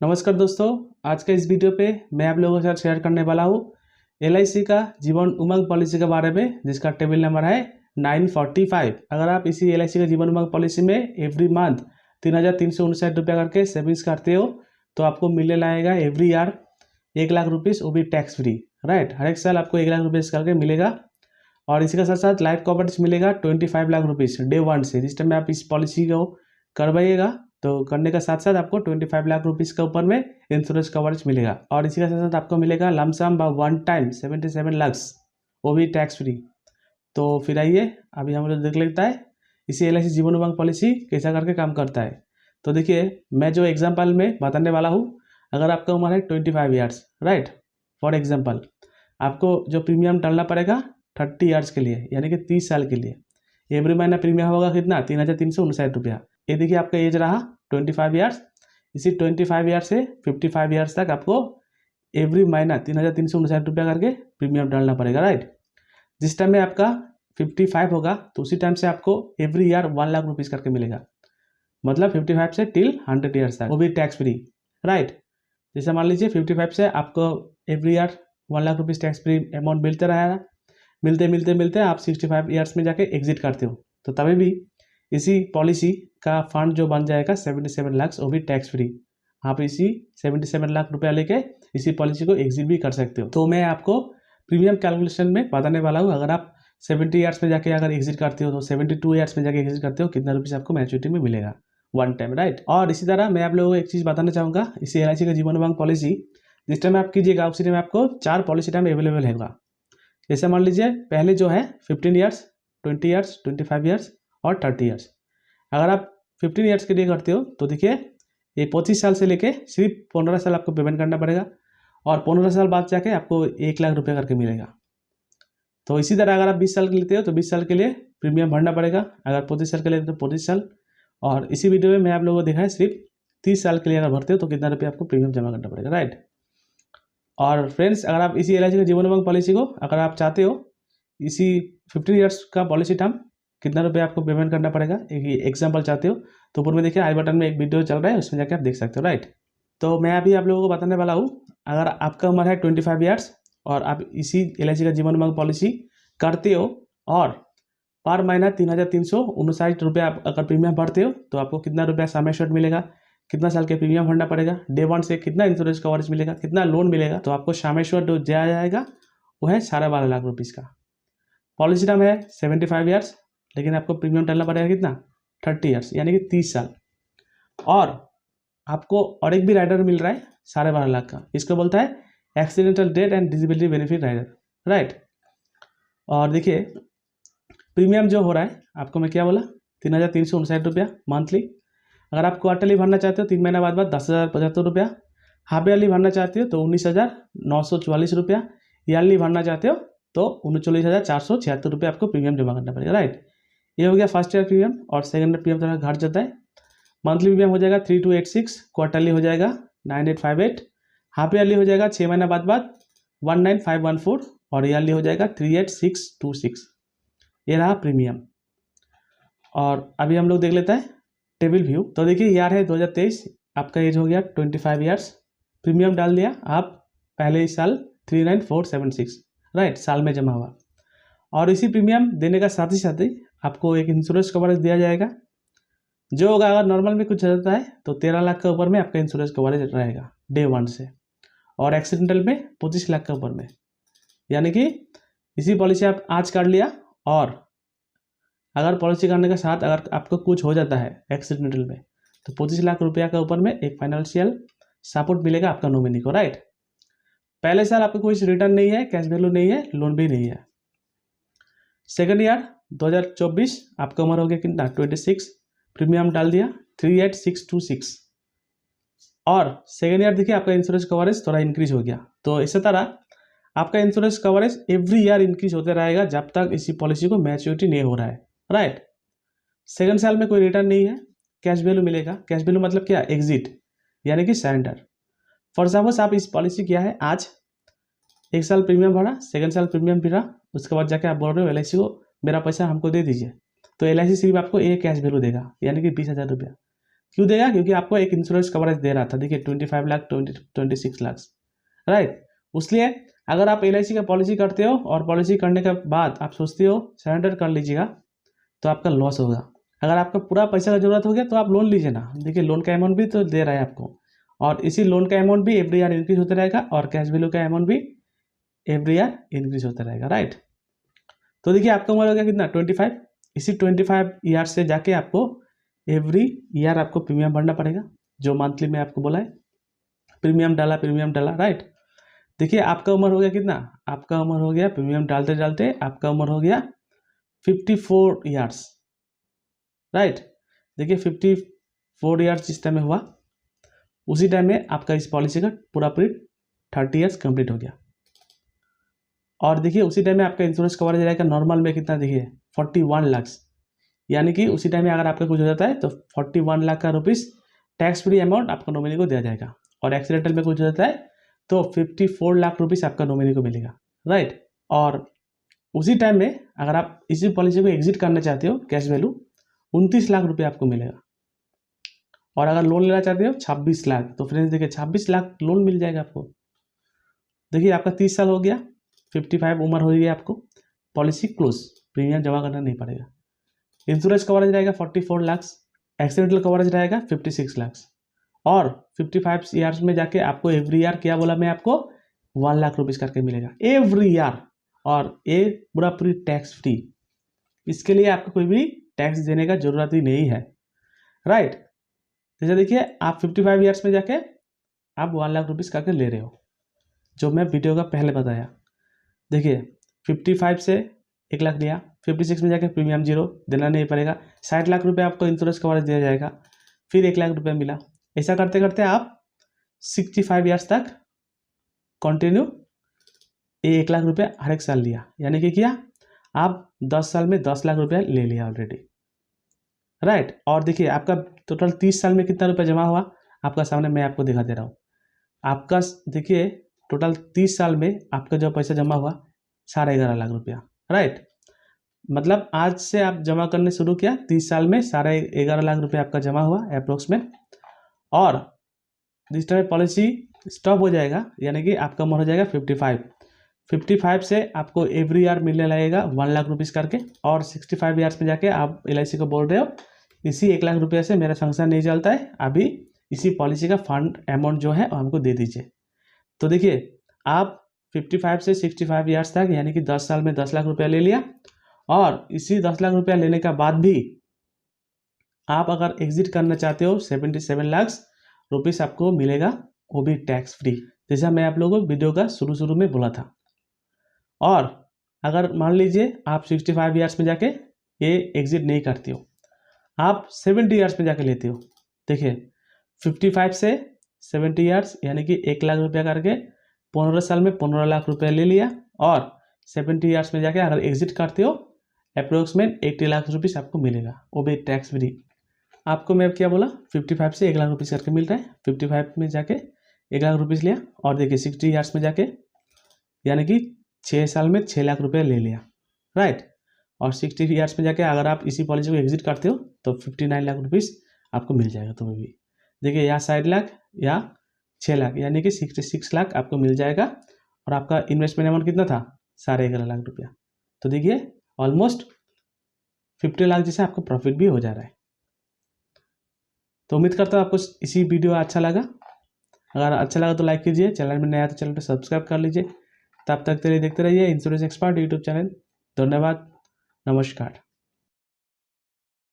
नमस्कार दोस्तों, आज के इस वीडियो पे मैं आप लोगों के साथ शेयर करने वाला हूँ एलआईसी का जीवन उमंग पॉलिसी के बारे में, जिसका टेबल नंबर है 945। अगर आप इसी एलआईसी का जीवन उमंग पॉलिसी में एवरी मंथ 3,359 रुपया करके सेविंग्स करते हो तो आपको मिलने लाएगा एवरी ईयर 1,00,000 रुपीज़, वो भी टैक्स फ्री। राइट, हर एक साल आपको 1,00,000 रुपीज़ करके मिलेगा। और इसी के साथ साथ लाइफ कवरेज मिलेगा 25 लाख रुपीज़ डे वन से। जिस टाइम में आप इस पॉलिसी को करवाइएगा तो करने का साथ साथ आपको 25 लाख रुपीज़ के ऊपर में इंश्योरेंस कवरेज मिलेगा। और इसी के साथ साथ आपको मिलेगा लमसम वन टाइम 77 लाख, वो भी टैक्स फ्री। तो फिर आइए अभी हम लोग देख लेता है इसी एलआईसी जीवन उमंग पॉलिसी कैसा करके काम करता है। तो देखिए, मैं जो एग्जाम्पल में बताने वाला हूँ, अगर आपका उम्र है 25 ईयर्स, राइट, फॉर एग्जाम्पल आपको जो प्रीमियम डालना पड़ेगा 30 ईयर्स के लिए, यानी कि 30 साल के लिए। एवरी महीना प्रीमियम होगा कितना? 3,359 रुपया। ये देखिए आपका एज रहा 25 ईयर्स। इसी 25 ईयर्स से 55 ईयर्स तक आपको एवरी महीना 3,359 रुपया करके प्रीमियम डालना पड़ेगा। राइट, जिस टाइम में आपका 55 होगा तो उसी टाइम से आपको एवरी ईयर 1,00,000 रुपीज़ करके मिलेगा। मतलब 55 से टिल 100 ईयर्स तक, वो भी टैक्स फ्री। राइट, जैसे मान लीजिए 55 से आपको every year 1,00,000 rupees tax free amount मिलते रहेगा। मिलते मिलते मिलते आप 65 ईयर्स में जाके एग्जिट करते हो तो तभी भी इसी पॉलिसी का फंड जो बन जाएगा 77 लाख, वो भी टैक्स फ्री। आप इसी 77 लाख रुपया लेके इसी पॉलिसी को एग्जिट भी कर सकते हो। तो मैं आपको प्रीमियम कैलकुलेशन में बताने वाला हूँ। अगर आप 70 ईयर्स में जाके अगर एग्जिट करते हो तो 72 ईयर्स में जाके एग्जिट करते हो कितना रुपीज़ आपको मैच्योरिटी में मिलेगा वन टाइम। राइट, और इसी तरह मैं आप लोगों को एक चीज़ बताना चाहूँगा, इसी एलआईसी का जीवन उमंग पॉलिसी जिस टाइम आप कीजिएगा उसी टाइम आपको 4 पॉलिसी टाइम अवेलेबल होगा। जैसे मान लीजिए पहले जो है 15 ईयर्स, 20 ईयर्स, 25 ईयर्स और 30 ईयर्स। अगर आप 15 ईयर्स के लिए करते हो तो देखिए ये 25 साल से लेके सिर्फ 15 साल आपको पेमेंट करना पड़ेगा और 15 साल बाद जाके आपको 1,00,000 रुपये करके मिलेगा। तो इसी तरह अगर आप 20 साल के लेते हो तो 20 साल के लिए प्रीमियम भरना पड़ेगा। अगर 25 साल के लिए तो 25 साल। और इसी वीडियो में मैं आप लोगों को दिखाया सिर्फ 30 साल के लिए अगर भरते हो तो कितना रुपये आपको प्रीमियम जमा करना पड़ेगा। राइट, और फ्रेंड्स अगर आप इसी एलआईसी का जीवन उमंग पॉलिसी को अगर आप चाहते हो इसी 15 ईयर्स का पॉलिसी टर्म कितना रुपये आपको पेमेंट करना पड़ेगा, एक एग्जांपल चाहते हो तो ऊपर में देखिए आई बटन में एक वीडियो चल रहा है, उसमें जाके आप देख सकते हो। राइट, तो मैं अभी आप लोगों को बताने वाला हूँ, अगर आपका उम्र है 25 ईयर्स और आप इसी एलआईसी का जीवन उमंग पॉलिसी करते हो और पर महीना 3,359 रुपये आप अगर प्रीमियम भरते हो तो आपको कितना रुपया समय शॉर्ट मिलेगा, कितना साल के प्रीमियम भरना पड़ेगा, डे वन से कितना इंश्योरेंस कवरेज मिलेगा, कितना लोन मिलेगा, तो आपको शामेश्वर जो दिया जाएगा वो है 12.5 लाख रुपीज़ का। पॉलिसी टर्म है 75 ईयर्स, लेकिन आपको प्रीमियम डालना पड़ेगा कितना? 30 ईयर्स, यानी कि 30 साल। और आपको और एक भी राइडर मिल रहा है 12.5 लाख का, इसको बोलता है accidental death and disability benefit rider. Right, और देखिए प्रीमियम जो हो रहा है आपको मैं क्या बोला, 3,359 रुपया मंथली। अगर आप क्वार्टरली भरना चाहते हो 3 महीना बाद 10,075 रुपया, हाफ ईयरली भरना चाहते हो तो 19,944 रुपया, ईयरली भरना चाहते हो तो 39,476 रुपये आपको प्रीमियम जमा करना पड़ेगा। राइट, ये हो गया फर्स्ट ईयर प्रीमियम। और सेकंड ईयर प्रीमियम थोड़ा घट जाता है। मंथली प्रीमियम हो जाएगा 3,286, क्वार्टरली हो जाएगा 9,858, हाफ ईयरली हो जाएगा 6 महीना बाद 19,514 और ईयरली हो जाएगा 38,626। ये रहा प्रीमियम। और अभी हम लोग देख लेते हैं टेबल व्यू। तो देखिए ईयर है 2023, आपका एज हो गया 25 ईयर्स, प्रीमियम डाल दिया आप पहले ही साल 3,9476, राइट, साल में जमा हुआ। और इसी प्रीमियम देने का साथ ही आपको एक इंश्योरेंस कवरेज दिया जाएगा जो होगा, अगर नॉर्मल में कुछ रहता है तो 13 लाख के ऊपर में आपका इंश्योरेंस कवरेज रहेगा डे वन से, और एक्सीडेंटल में 25 लाख के ऊपर में। यानी कि इसी पॉलिसी आप आज कर लिया और अगर पॉलिसी करने के साथ अगर आपको कुछ हो जाता है एक्सीडेंटल में तो 25 लाख रुपया के ऊपर में एक फाइनेंशियल सपोर्ट मिलेगा आपका नॉमिनी को। राइट, पहले साल आपको कोई रिटर्न नहीं है, कैश वैल्यू नहीं है, लोन भी नहीं है। सेकंड ईयर 2024 आपका उम्र हो गया कितना? 26, प्रीमियम डाल दिया 38,626। और सेकेंड ईयर देखिए आपका इंश्योरेंस कवरेज थोड़ा इंक्रीज हो गया। तो इसी तरह आपका insurance coverage every year increase होते रहेगा जब तक इसी पॉलिसी को मैच्योरिटी नहीं हो रहा है। राइट, सेकंड साल में कोई रिटर्न नहीं है, कैश वैल्यू मिलेगा। कैश वैल्यू मतलब क्या? एग्जिट, यानी कि सरेंडर। फॉर सपोज आप इस पॉलिसी किया है आज, एक साल प्रीमियम भरा, सेकंड साल प्रीमियम भरा, उसके बाद जाके आप बोल रहे हो एलआईसी को मेरा पैसा हमको दे दीजिए, तो एलआईसी सिर्फ आपको एक कैश वैल्यू देगा, यानी कि 20,000 रुपया। क्यों देगा? क्योंकि आपको एक इंश्योरेंस कवरेज दे रहा था। देखिए 25 लाख, 26 लाख, राइट। इसलिए अगर आप LIC का पॉलिसी करते हो और पॉलिसी करने के बाद आप सोचते हो सरेंडर कर लीजिएगा, तो आपका लॉस होगा। अगर आपका पूरा पैसा का जरूरत हो गया तो आप लोन लीजिए ना। देखिए लोन का अमाउंट भी तो दे रहा है आपको, और इसी लोन का अमाउंट भी एवरी ईयर इंक्रीज होता रहेगा, और कैश वैल्यू का अमाउंट भी एवरी ईयर इंक्रीज होता रहेगा, राइट। तो देखिए आपका उम्र हो गया कितना? 25। इसी 25 ईयर से जाके आपको एवरी ईयर आपको प्रीमियम भरना पड़ेगा, जो मंथली में आपको बोला है, प्रीमियम डाला, राइट। देखिए आपका उम्र हो गया कितना? आपका उम्र हो गया, प्रीमियम डालते डालते आपका उम्र हो गया 54 ईयर्स, राइट। देखिए 54 ईयर्स जिस टाइम में हुआ, उसी टाइम में आपका इस पॉलिसी का पूरा पीरियड 30 ईयर्स कंप्लीट हो गया। और देखिए उसी टाइम में आपका इंश्योरेंस कवरेज रहेगा नॉर्मल में कितना? देखिए 41 लाख, यानी कि उसी टाइम में अगर आपका कुछ हो जाता है तो 41 लाख का रुपीस टैक्स फ्री अमाउंट आपका नॉमिनी को दिया जाएगा, और एक्सीडेंटल में कुछ हो जाता है तो 54 लाख रुपीस आपका नॉमिनी को मिलेगा, राइट। और उसी टाइम में अगर आप इसी पॉलिसी को एग्जिट करना चाहते हो, कैश वैल्यू 29 लाख रुपये आपको मिलेगा। और अगर लोन लेना चाहते हो 26 लाख, तो फ्रेंड्स देखिए 26 लाख लोन मिल जाएगा आपको। देखिए आपका 30 साल हो गया, 55 उम्र हो गई आपको, पॉलिसी क्लोज, प्रीमियम जमा करना नहीं पड़ेगा। इंश्योरेंस कवरेज रहेगा 44 लाख, एक्सीडेंटल कवरेज रहेगा 56 लाख, और 55 ईयर्स में जाके आपको एवरी ईयर क्या बोला मैं आपको? 1 लाख रुपीज़ करके मिलेगा एवरी ईयर, और ये पूरा पूरी टैक्स फ्री। इसके लिए आपको कोई भी टैक्स देने का जरूरत ही नहीं है, राइट। जैसे देखिए आप 55 ईयर्स में जाके आप 1 लाख रुपीज़ करके ले रहे हो, जो मैं वीडियो का पहले बताया। देखिए 55 से 1 लाख लिया, 56 में जाके प्रीमियम 0 देना नहीं पड़ेगा, 60 लाख रुपए आपको इंश्योरेंस कवरेज दिया जाएगा, फिर 1 लाख रुपए मिला। ऐसा करते करते आप 65 ईयर्स तक कंटिन्यू ये 1 लाख रुपये हर एक साल लिया, यानी कि क्या आप 10 साल में 10 लाख रुपया ले लिया ऑलरेडी, राइट। और देखिए आपका टोटल 30 साल में कितना रुपया जमा हुआ, आपका सामने मैं आपको दिखा दे रहा हूँ। आपका देखिए टोटल 30 साल में आपका जो पैसा जमा हुआ 11.5 लाख रुपया, राइट। मतलब आज से आप जमा करने शुरू किया, 30 साल में 11.5 लाख रुपया आपका जमा हुआ अप्रोक्सीमेट। और जिस टाइम पॉलिसी स्टॉप हो जाएगा, यानी कि आपका उम्र हो जाएगा 55 से आपको एवरी ईयर मिलने लगेगा 1 लाख रुपीज़ करके, और 65 ईयर्स में जाके आप LIC को बोल रहे हो इसी 1 लाख रुपये से मेरा फंक्शन नहीं चलता है, अभी इसी पॉलिसी का फंड अमाउंट जो है हमको दे दीजिए। तो देखिए आप 55 से 65 ईयर्स तक, यानी कि 10 साल में 10 लाख रुपया ले लिया, और इसी 10 लाख रुपया लेने के बाद भी आप अगर एग्जिट करना चाहते हो 77 लाख रुपीस आपको मिलेगा, वो भी टैक्स फ्री, जैसा मैं आप लोगों को वीडियो का शुरू में बोला था। और अगर मान लीजिए आप 65 ईयर्स में जाके ये एग्जिट नहीं करते हो, आप 70 ईयर्स में जाके लेते हो। देखिए 55 से 70 ईयर्स, यानी कि 1 लाख रुपया करके 15 साल में 15 लाख रुपया ले लिया, और 70 ईयर्स में जाके अगर एग्जिट करते हो अप्रोक्सीमेट 80 लाख रुपीस आपको मिलेगा, वो भी टैक्स फ्री। आपको मैं क्या बोला, 55 से 1 लाख रुपीस करके मिल रहा है। 55 में जाके 1 लाख रुपीस लिया, और देखिए 60 ईयर्स में जाके यानी कि 6 साल में 6 लाख रुपया ले लिया, राइट। और 60 ईयर्स में जाके अगर आप इसी पॉलिसी को एग्जिट करते हो तो 59 लाख रुपीस आपको मिल जाएगा। तो भी देखिए या 60 लाख या 6 लाख, यानी कि 66 लाख आपको मिल जाएगा, और आपका इन्वेस्टमेंट अमाउंट कितना था? 11.5 लाख रुपया। तो देखिए ऑलमोस्ट 50 लाख जैसे आपको प्रॉफिट भी हो जा रहा है। तो उम्मीद करता हूँ आपको इसी वीडियो अच्छा लगा। अगर अच्छा लगा तो लाइक कीजिए, चैनल में नया तो चैनल पर सब्सक्राइब कर लीजिए। तब तक के लिए देखते रहिए इंश्योरेंस एक्सपर्ट यूट्यूब चैनल। धन्यवाद, नमस्कार।